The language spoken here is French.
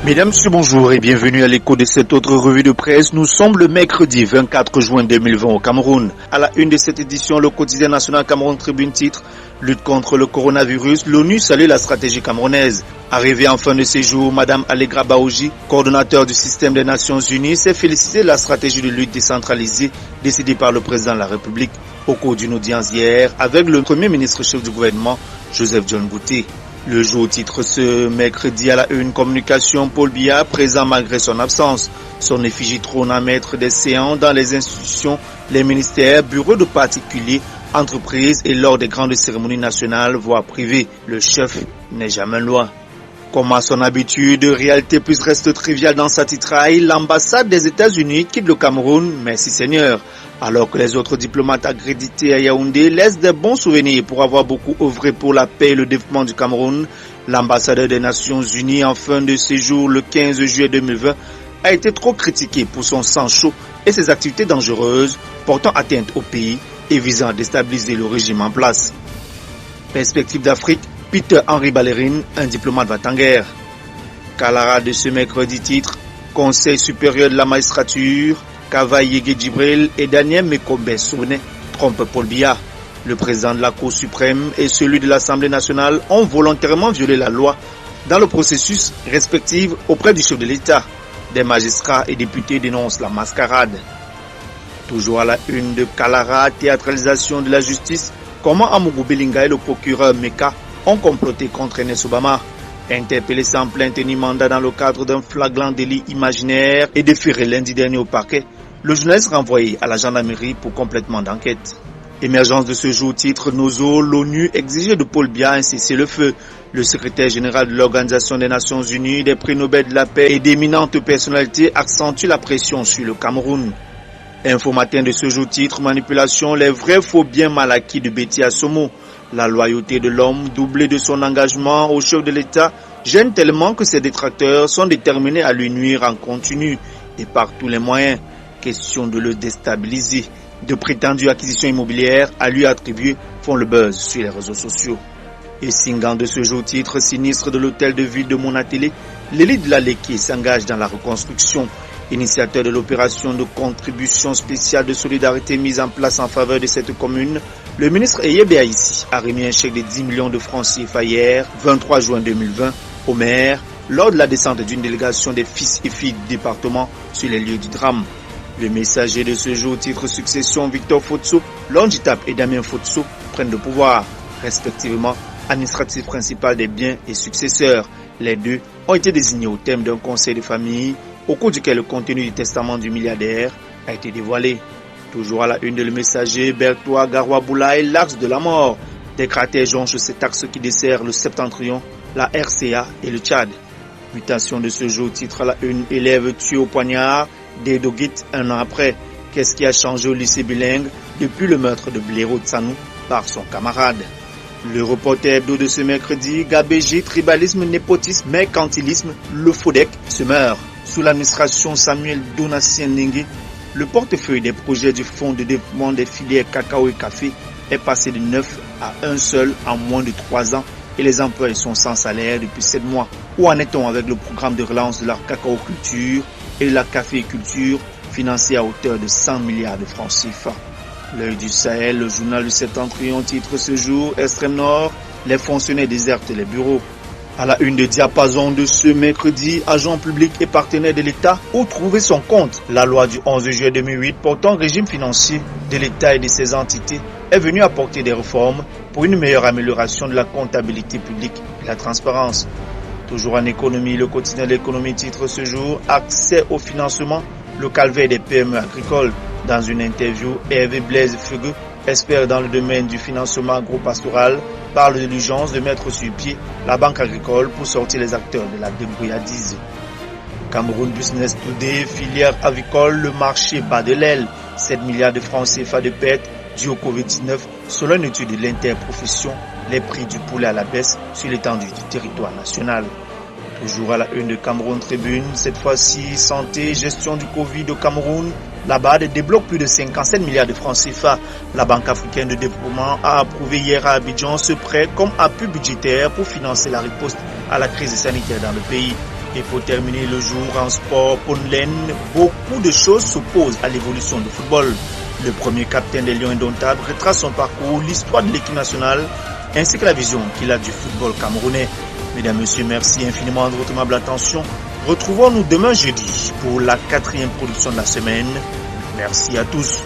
Mesdames, Messieurs, bonjour et bienvenue à l'écho de cette autre revue de presse. Nous sommes le mercredi 24 juin 2020 au Cameroun. À la une de cette édition, le quotidien national Cameroun Tribune titre « Lutte contre le coronavirus, l'ONU salue la stratégie camerounaise ». Arrivée en fin de séjour, Madame Allegra Baoji, coordonnateur du système des Nations Unies, s'est félicitée de la stratégie de lutte décentralisée décidée par le président de la République au cours d'une audience hier avec le premier ministre chef du gouvernement, Joseph John Bouté. Le jour titre ce mercredi à la une communication, Paul Biya présent malgré son absence. Son effigie trône à maître des séances dans les institutions, les ministères, bureaux de particuliers, entreprises et lors des grandes cérémonies nationales, voire privées. Le chef n'est jamais loin. Comme à son habitude, réalité plus reste triviale dans sa titraille, l'ambassade des États-Unis quitte le Cameroun, merci Seigneur. Alors que les autres diplomates accrédités à Yaoundé laissent des bons souvenirs pour avoir beaucoup œuvré pour la paix et le développement du Cameroun, l'ambassadeur des Nations Unies en fin de séjour le 15 juillet 2020 a été trop critiqué pour son sang chaud et ses activités dangereuses portant atteinte au pays et visant à déstabiliser le régime en place. Perspective d'Afrique, Peter Henry Ballerine, un diplomate va en guerre. Kalara de ce mercredi titre, Conseil supérieur de la magistrature, Kava Yege Djibril et Daniel Mekobe Souné trompent Paul Biya. Le président de la Cour suprême et celui de l'Assemblée nationale ont volontairement violé la loi dans le processus respectif auprès du chef de l'État. Des magistrats et députés dénoncent la mascarade. Toujours à la une de Kalara, théâtralisation de la justice, comment Amougou Belinga et le procureur Meka ont comploté contre Enes Obama. Interpellé sans plainte ni mandat dans le cadre d'un flagrant délit imaginaire et déféré lundi dernier au parquet, le journaliste renvoyé à la gendarmerie pour complétement d'enquête. Émergence de ce jour titre Nozo, l'ONU exigeait de Paul Biya un cessez-le-feu. Le secrétaire général de l'Organisation des Nations Unies, des prix Nobel de la paix et d'éminentes personnalités accentue la pression sur le Cameroun. Info matin de ce jour titre Manipulation, les vrais faux biens mal acquis de Betty Assomo. La loyauté de l'homme, doublée de son engagement au chef de l'État, gêne tellement que ses détracteurs sont déterminés à lui nuire en continu et par tous les moyens. Question de le déstabiliser. De prétendues acquisitions immobilières à lui attribuer font le buzz sur les réseaux sociaux. Et Singan de ce jour titre sinistre de l'hôtel de ville de Monatélé, l'élite de la Léké s'engage dans la reconstruction. Initiateur de l'opération de contribution spéciale de solidarité mise en place en faveur de cette commune, le ministre Eyebe Aïssi a remis un chèque de 10 millions de francs CFA hier, 23 juin 2020, au maire, lors de la descente d'une délégation des fils et filles du département sur les lieux du drame. Le messager de ce jour titre succession Victor Fotso, Longitap et Damien Fotso prennent le pouvoir, respectivement administratif principal des biens et successeurs. Les deux ont été désignés au thème d'un conseil de famille au cours duquel le contenu du testament du milliardaire a été dévoilé. Toujours à la une de Le Messager, Bertois, Garoua, Boulaye, l'axe de la mort. Des cratères jonchent cet axe qui dessert le Septentrion, la RCA et le Tchad. Mutation de ce jour, titre à la une, élève tué au poignard, des Doguit un an après. Qu'est-ce qui a changé au lycée bilingue depuis le meurtre de Blaireau Tsanou par son camarade? Le reporter hebdo de ce mercredi, Gabéji, tribalisme, népotisme, mercantilisme, le FODEC se meurt. Sous l'administration Samuel Donatien Nengue, le portefeuille des projets du Fonds de développement des filières cacao et café est passé de 9 à 1 seul en moins de 3 ans et les employés sont sans salaire depuis 7 mois. Où en est-on avec le programme de relance de la cacaoculture et de la caféiculture financé à hauteur de 100 milliards de francs CFA? L'œil du Sahel, le journal du Septentrion titre ce jour, Extrême Nord, les fonctionnaires désertent les bureaux. À la une de Diapason de ce mercredi, agents publics et partenaires de l'État ont trouvé son compte. La loi du 11 juillet 2008 portant régime financier de l'État et de ses entités est venue apporter des réformes pour une meilleure amélioration de la comptabilité publique et la transparence. Toujours en économie, le quotidien de l'économie titre ce jour, accès au financement, le calvaire des PME agricoles. Dans une interview, Hervé Blaise Fugueux, expert dans le domaine du financement agro-pastoral, parle de l'urgence de mettre sur pied la banque agricole pour sortir les acteurs de la débrouillardise. Cameroun Business Today, filière avicole, le marché bat de l'aile. 7 milliards de francs CFA de pertes dues au Covid-19. Selon une étude de l'interprofession, les prix du poulet à la baisse sur l'étendue du territoire national. Toujours à la une de Cameroun Tribune, cette fois-ci santé, gestion du Covid au Cameroun. La BAD débloque plus de 57 milliards de francs CFA. La Banque africaine de développement a approuvé hier à Abidjan ce prêt comme appui budgétaire pour financer la riposte à la crise sanitaire dans le pays. Et pour terminer le jour en sport Ponlen, beaucoup de choses s'opposent à l'évolution du football. Le premier capitaine des Lions indomptables retrace son parcours, l'histoire de l'équipe nationale, ainsi que la vision qu'il a du football camerounais. Mesdames, Messieurs, merci infiniment de votre aimable attention. Retrouvons-nous demain jeudi pour la 4e production de la semaine. Merci à tous.